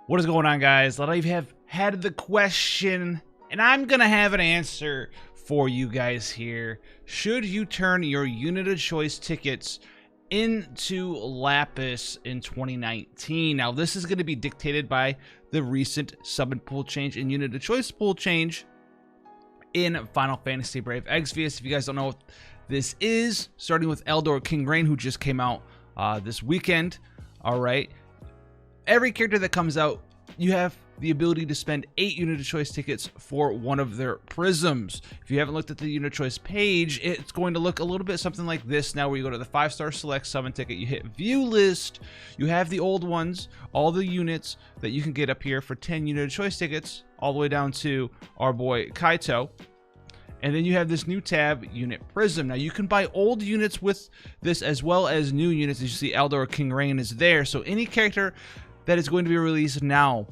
What is going on, guys? A lot of you have had the question, and I'm gonna have an answer for you guys here. Should you turn your unit of choice tickets into Lapis in 2019? Now, this is going to be dictated by the recent summon pool change and unit of choice pool change in Final Fantasy Brave Exvius. If you guys don't know what this is, starting with Eldor King Rain, who just came out this weekend. All right. Every character that comes out, you have the ability to spend 8 unit of choice tickets for one of their prisms. If you haven't looked at the unit of choice page, it's going to look a little bit something like this now, where you go to the 5-star select summon ticket, you hit view list, you have the old ones, all the units that you can get up here for 10 unit of choice tickets, all the way down to our boy Kaito. And then you have this new tab, Unit Prism. Now, you can buy old units with this as well as new units. As you see, Eldor King Rain is there. So any character that is going to be released now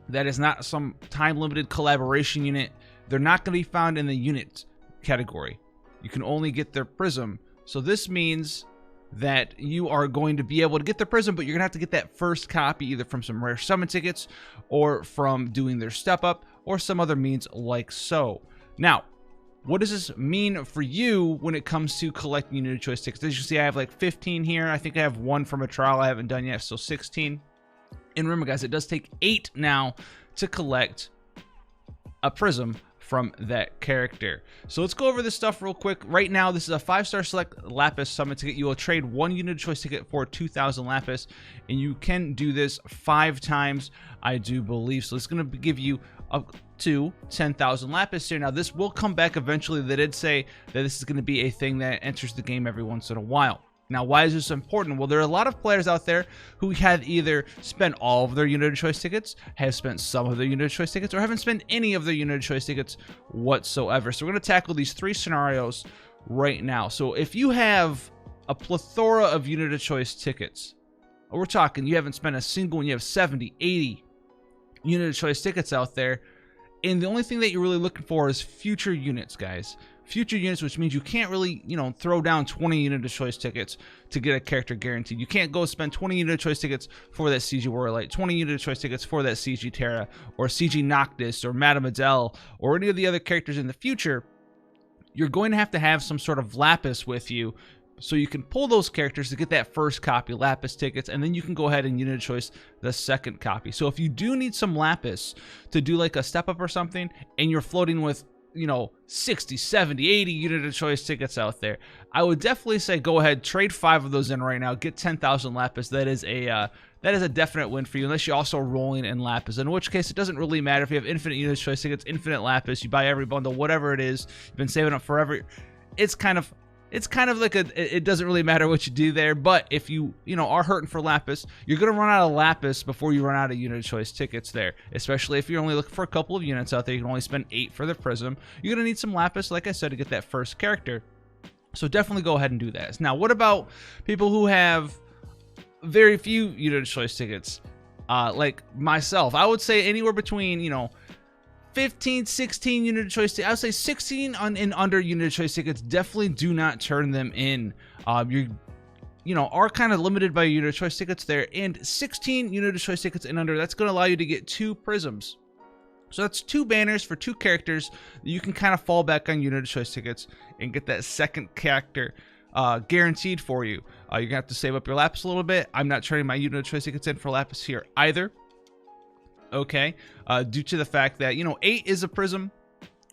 that is not some time-limited collaboration unit, they're not going to be found in the unit category. You can only get their Prism. So this means that you are going to be able to get the Prism, but you're going to have to get that first copy either from some rare summon tickets or from doing their step up or some other means like so. Now, what does this mean for you when it comes to collecting unit of choice tickets? As you see, I have like 15 here. I think I have one from a trial I haven't done yet, so 16. And remember, guys, it does take 8 now to collect a Prism from that character. So let's go over this stuff real quick. Right now, this is a 5-star select Lapis summon ticket. You will trade 1 unit of choice ticket for 2,000 Lapis, and you can do this 5 times, I do believe. So it's going to give you up to 10,000 Lapis here. Now, this will come back eventually. They did say that this is going to be a thing that enters the game every once in a while. Now, why is this important? Well, there are a lot of players out there who have either spent all of their unit of choice tickets, have spent some of their unit of choice tickets, or haven't spent any of their unit of choice tickets whatsoever. So we're going to tackle these 3 scenarios right now. So if you have a plethora of unit of choice tickets, we're talking you haven't spent a single one, you have 70, 80 unit of choice tickets out there, and the only thing that you're really looking for is future units, guys. Future units, which means you can't really, throw down 20 unit of choice tickets to get a character guaranteed. You can't go spend 20 unit of choice tickets for that CG Warlight, 20 unit of choice tickets for that CG Terra, or CG Noctis, or Madame Adele, or any of the other characters in the future. You're going to have some sort of Lapis with you, so you can pull those characters to get that first copy Lapis tickets, and then you can go ahead and unit of choice the second copy. So if you do need some Lapis to do like a step up or something, and you're floating with 60, 70, 80 unit of choice tickets out there, I would definitely say go ahead, trade 5 of those in right now, get 10,000 Lapis. That is a definite win for you, unless you're also rolling in Lapis, in which case it doesn't really matter if you have infinite unit of choice tickets, infinite Lapis, you buy every bundle, whatever it is, you've been saving up forever. It's kind of like it doesn't really matter what you do there. But if you are hurting for Lapis, you're gonna run out of Lapis before you run out of unit of choice tickets there, especially if you're only looking for a couple of units out there. You can only spend 8 for the Prism. You're gonna need some Lapis, like I said, to get that first character, so definitely go ahead and do that. Now, what about people who have very few unit of choice tickets, like myself? I would say anywhere between 15, 16 unit of choice tickets. I would say 16 and under unit of choice tickets. Definitely do not turn them in. You are kind of limited by unit of choice tickets there. And 16 unit of choice tickets and under, that's going to allow you to get 2 Prisms. So that's 2 banners for 2 characters. You can kind of fall back on unit of choice tickets and get that second character guaranteed for you. You're going to have to save up your Lapis a little bit. I'm not turning my unit of choice tickets in for Lapis here either. Okay, due to the fact that 8 is a Prism.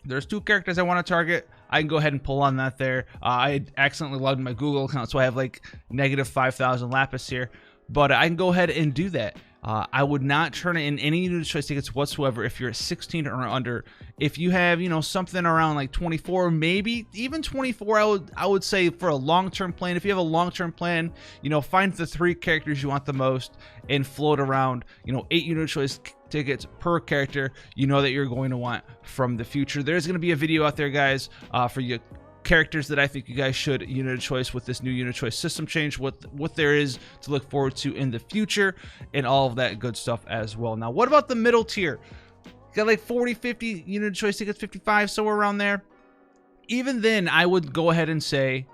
There's 2 characters I want to target. I can go ahead and pull on that there. I accidentally logged in my Google account, so I have like negative 5,000 Lapis here, but I can go ahead and do that. I would not turn in any unit of choice tickets whatsoever if you're at 16 or under. If you have something around like 24, maybe even 24, I would say for a long-term plan. If you have a long-term plan, find the 3 characters you want the most and float around 8 unit of choice tickets per character that you're going to want from the future. There's going to be a video out there, guys, for you characters that I think you guys should unit of choice with this new unit of choice system change, what there is to look forward to in the future, and all of that good stuff as well. Now, what about the middle tier? Got like 40, 50 unit of choice tickets, 55, somewhere around there. Even then, I would go ahead and say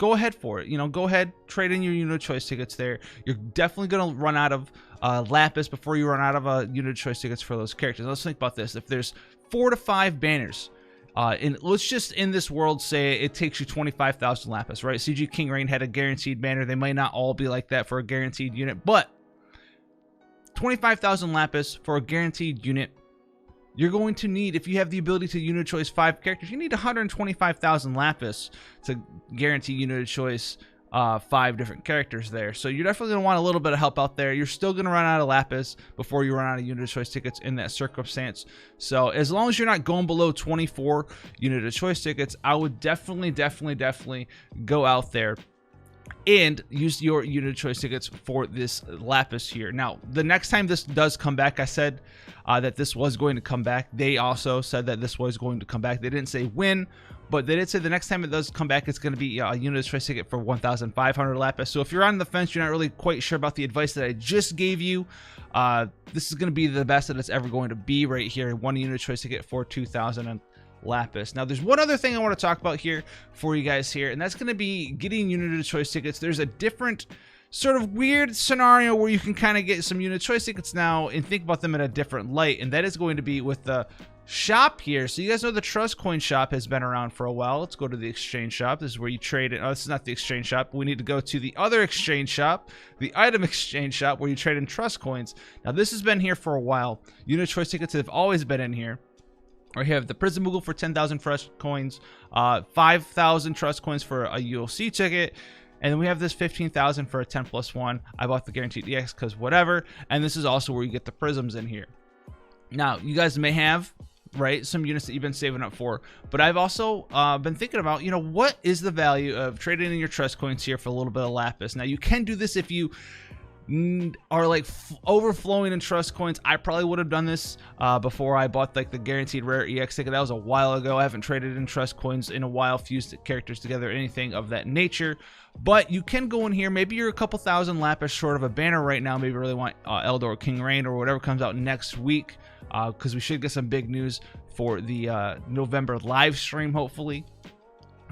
go ahead for it. You know, go ahead, trade in your unit of choice tickets there. You're definitely going to run out of Lapis before you run out of unit of choice tickets for those characters. Let's think about this. If there's 4 to 5 banners, and let's just in this world say it takes you 25,000 Lapis, right? CG King Rain had a guaranteed banner. They might not all be like that for a guaranteed unit, but 25,000 Lapis for a guaranteed unit. You're going to need, if you have the ability to unit choice 5 characters, you need 125,000 Lapis to guarantee unit choice 5 different characters there. So you're definitely going to want a little bit of help out there. You're still going to run out of Lapis before you run out of unit of choice tickets in that circumstance. So as long as you're not going below 24 unit of choice tickets, I would definitely go out there and use your unit of choice tickets for this Lapis here. Now, the next time this does come back, I said that this was going to come back. They also said that this was going to come back. They didn't say when, but they did say the next time it does come back, it's going to be a unit of choice ticket for 1,500 Lapis. So if you're on the fence, you're not really quite sure about the advice that I just gave you, this is going to be the best that it's ever going to be right here. 1 unit of choice ticket for 2,000 Lapis. Now, there's one other thing I want to talk about here for you guys here, and that's going to be getting unit of choice tickets. There's a different sort of weird scenario where you can kind of get some unit choice tickets now and think about them in a different light, and that is going to be with the shop here. So you guys know the Trust Coin shop has been around for a while. Let's go to the exchange shop. This is where you trade it. Oh, this is not the exchange shop. We need to go to the other exchange shop, the item exchange shop, where you trade in Trust Coins. Now, this has been here for a while. Unit choice tickets have always been in here. Or you have the Prism Moogle for 10,000 Trust Coins, 5,000 Trust Coins for a ULC ticket, and then we have this 15,000 for a 10+1. I bought the Guaranteed EX because whatever, and this is also where you get the Prisms in here. Now, you guys may have, right, some units that you've been saving up for, but I've also been thinking about, you know, what is the value of trading in your Trust Coins here for a little bit of Lapis? Now, you can do this if you are like overflowing in Trust Coins. I probably would have done this before I bought like the guaranteed rare EX ticket. That was a while ago. I haven't traded in Trust Coins in a while, fused characters together, anything of that nature. But you can go in here. Maybe you're a couple thousand Lapis short of a banner right now. Maybe you really want Eldor King Rain or whatever comes out next week, because we should get some big news for the November live stream, hopefully.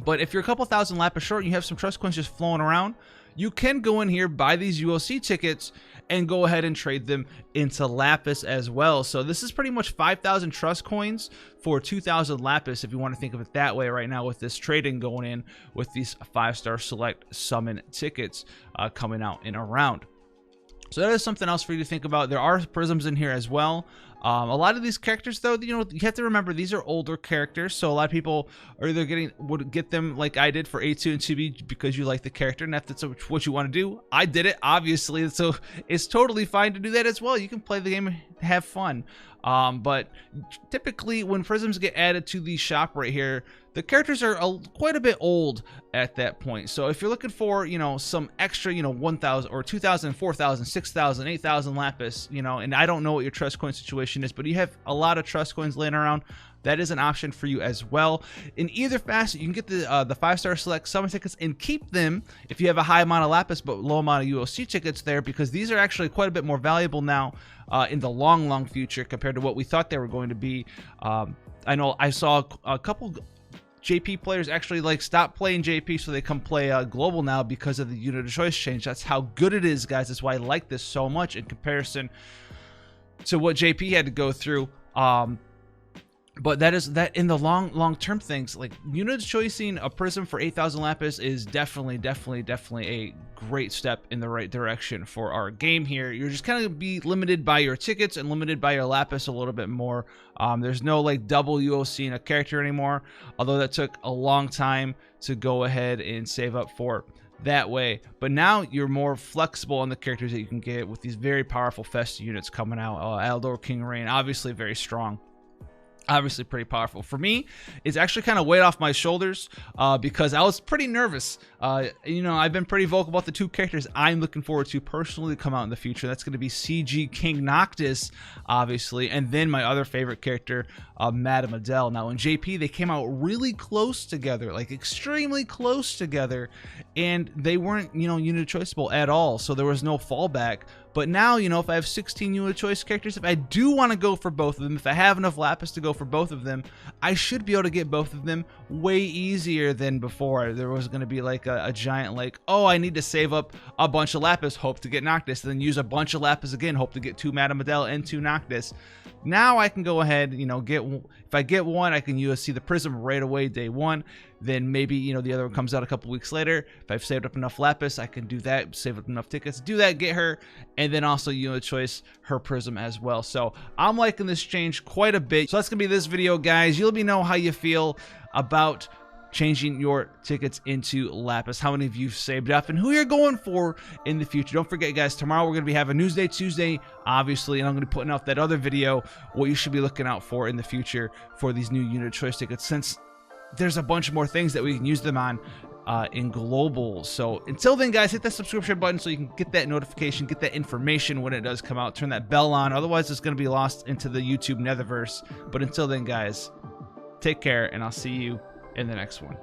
But if you're a couple thousand Lapis short and you have some Trust Coins just flowing around, you can go in here, buy these ULC tickets, and go ahead and trade them into Lapis as well. So this is pretty much 5,000 Trust Coins for 2,000 Lapis, if you want to think of it that way right now, with this trading going in with these 5-star select summon tickets coming out in a round. So that is something else for you to think about. There are prisms in here as well. A lot of these characters, though, you know, you have to remember these are older characters, so a lot of people are either would get them like I did for A2 and 2B because you like the character, and if that's what you want to do, I did it, obviously, so it's totally fine to do that as well. You can play the game and have fun. But typically when prisms get added to the shop right here, the characters are quite a bit old at that point. So if you're looking for, you know, some extra, you know, 1,000 or 2,000, 4,000, 6,000, 8,000 Lapis, you know, and I don't know what your Trust Coin situation is, but you have a lot of Trust Coins laying around, that is an option for you as well. In either facet, you can get the 5-star select summon tickets and keep them if you have a high amount of Lapis but low amount of ULC tickets there, because these are actually quite a bit more valuable now in the long future compared to what we thought they were going to be. I know I saw a couple JP players actually like stop playing JP so they come play global now because of the unit of choice change. That's how good it is, guys. That's why I like this so much in comparison to what JP had to go through. But that is that in the long-term things, like unit choicing a prism for 8,000 Lapis is definitely a great step in the right direction for our game here. You're just kind of be limited by your tickets and limited by your Lapis a little bit more. There's no like double UOC in a character anymore, although that took a long time to go ahead and save up for that way. But now you're more flexible on the characters that you can get with these very powerful Festa units coming out. Eldor King Rain, obviously very strong. Obviously pretty powerful. For me, it's actually kind of weight off my shoulders because I was pretty nervous. You know, I've been pretty vocal about the two characters I'm looking forward to personally come out in the future. That's going to be CG King Noctis, obviously, and then my other favorite character, Madame Adele. Now, in JP, they came out really close together, like extremely close together, and they weren't, you know, unit choiceable at all, so there was no fallback. But now, you know, if I have 16 unit choice characters, if I do want to go for both of them, if I have enough Lapis to go for both of them, I should be able to get both of them way easier than before. There was going to be like a giant, like, oh, I need to save up a bunch of Lapis, hope to get Noctis, and then use a bunch of Lapis again, hope to get 2 Madame Adele and 2 Noctis. Now I can go ahead, you know, if I get one, I can see the Prism right away day 1. Then maybe, you know, the other one comes out a couple weeks later. If I've saved up enough Lapis, I can do that, save up enough tickets, do that, get her, and then also unit choice her Prism as well. So I'm liking this change quite a bit. So that's gonna be this video, guys. You let me know how you feel about changing your tickets into Lapis, how many of you saved up, and who you're going for in the future. Don't forget, guys, tomorrow we're going to be having Newsday Tuesday, obviously, and I'm going to be putting out that other video, what you should be looking out for in the future for these new unit choice tickets, since there's a bunch more things that we can use them on in global. So until then, guys, hit that subscription button so you can get that notification, get that information when it does come out, turn that bell on, otherwise it's going to be lost into the YouTube netherverse. But until then, guys, take care, and I'll see you in the next one.